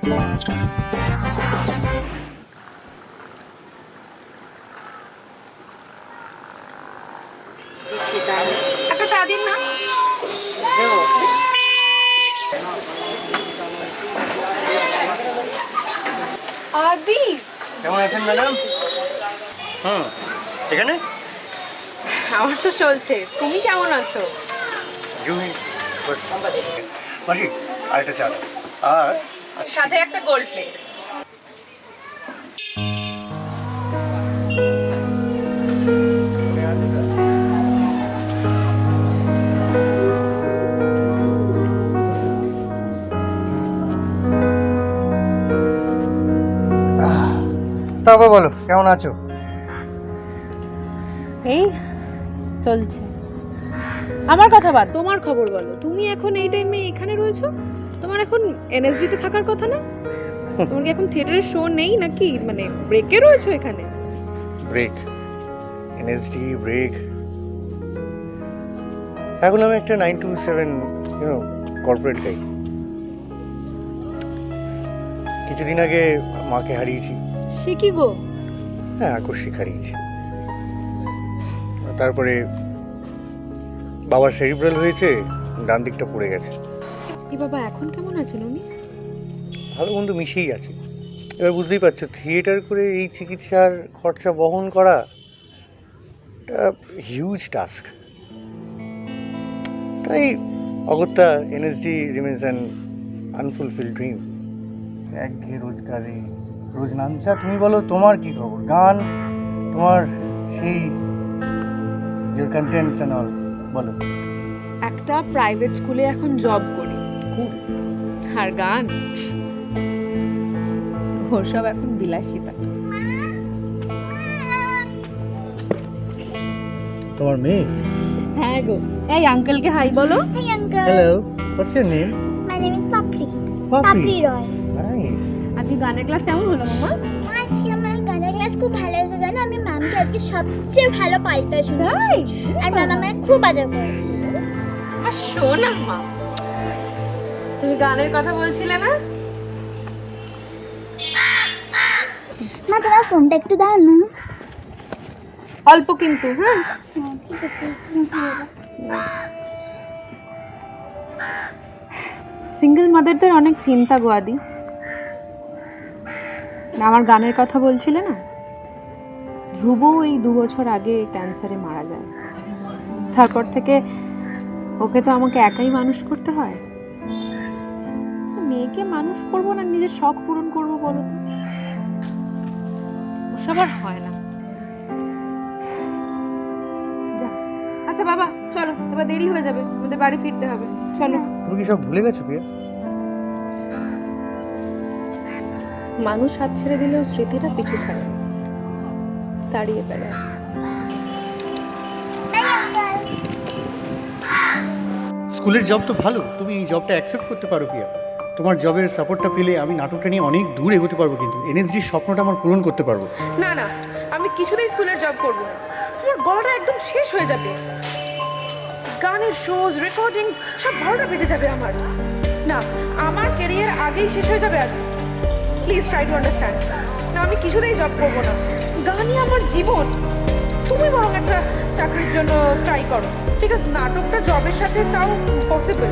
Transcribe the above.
একটা চা দিন না। আদি, কেমন আছেন ম্যাডাম? এখানে আমার তো চলছে, তুমি কেমন আছো? মাসি আরেকটা চা দাও। আর সাথে একটা গোল্ড প্লেট। তারপর বলো কেমন আছো? এই চলছে। আমার কথা বাদ, তোমার খবর বলো। তুমি এখন এই টাইমে এখানে রয়েছো? তোমার এখন এনএসডি-তে থাকার কথা না? তোমার কি এখন থিয়েটারের শো নেই নাকি? মানে ব্রেকে রয়েছো এখানে? Break, NSD break. এখন আমি একটা 9 to 7 কর্পোরেট গাই। কিছুদিন আগে মাকে হারিয়েছি। সে কি গো? হ্যাঁ, আকস্মিক হারিয়েছি। তারপরে বাবার সেরিব্রাল হয়েছে, ডান দিকটা পড়ে গেছে। এই বাবা এখন কেমন আছেন উনি? ভালো মন্দ মিশেই আছে। এবার বুঝতেই পারছো, থিয়েটার করে এই চিকিৎসার খরচা বহন করা একটা হিউজ টাস্ক। তাই অগত্যা এনএসডি রিমেন্স অ্যান আনফুলফিল ড্রিম। একঘেয়ে রোজগারে রোজ নামছা। তুমি বলো তোমার কি খবর? গান তোমার সেই ইউর কন্টেন্টস অ্যান্ড অল বলো। একটা প্রাইভেট স্কুলে এখন জব করি। আর গান ওসব এখন বিলাসিতা। তোমার মেয়ে? হ্যাঁ গো। এই আঙ্কেলকে হাই বলো। Hi uncle. Hello, what's your name? My name is Papri. Papri Roy. Nice. আজকে গানের ক্লাস কেমন হলো মামা? আজকে আমার গানের ক্লাস খুব ভালো হয়েছে জানো। আমি ম্যামকে আজকে সবচেয়ে ভালো পাল্টা শুনেছি। আর ম্যাম আমায় খুব আদর করেছে। আর শোন না মা, তুমি গানের কথা বলছিলে না? মা তোমার ফোনটা একটু দাও না। অল্প কিন্তু। হ্যাঁ ঠিক আছে। সিঙ্গেল মাদারদের অনেক চিন্তা গো আদি। আমার গানের কথা বলছিলে না, ধ্রুব এই 2 বছর আগে ক্যান্সারে মারা যায়। তারপর থেকে ওকে তো আমাকে একাই মানুষ করতে হয়। মেয়েকে মানুষ করবো না নিজের শখ পূরণ করবো বলো তো? ওসব আর হয় না। যা, আচ্ছা বাবা চলো, এবার দেরি হয়ে যাবে, আমাদের বাড়ি ফিরতে হবে। চলো। তুমি কি সব ভুলে গেছো প্রিয়া? মানুষ হাত ছেড়ে দিলেও স্মৃতিটা পিছু ছাড়ে না, দাঁড়িয়ে বেড়ায়। স্কুলের জব তো ভালো, তুমি এই জবটা অ্যাকসেপ্ট করতে পারো প্রিয়া। তোমার জবের সাপোর্টটা পেলে আমি নাটকটা নিয়ে অনেক দূর এগোতে পারবো, কিন্তু এনএসডির স্বপ্নটা আমার পূরণ করতে পারবো। না না, আমি কিছুতেই স্কুলের জব করব না। আমার গলাটা একদম শেষ হয়ে যাবে। গানের শোজ, রেকর্ডিংস সব 12টা বেজে যাবে আমার। না, আমার ক্যারিয়ার আগেই শেষ হয়ে যাবে। আগে প্লিজ ট্রাই টু আন্ডারস্ট্যান্ড। না, আমি কিছুতেই জব করবো না। গানই আমার জীবন। তুমি বরং একটা চাকরির জন্য ট্রাই করো। ঠিক আছে, নাটকটা জবের সাথে তাও পসিবল।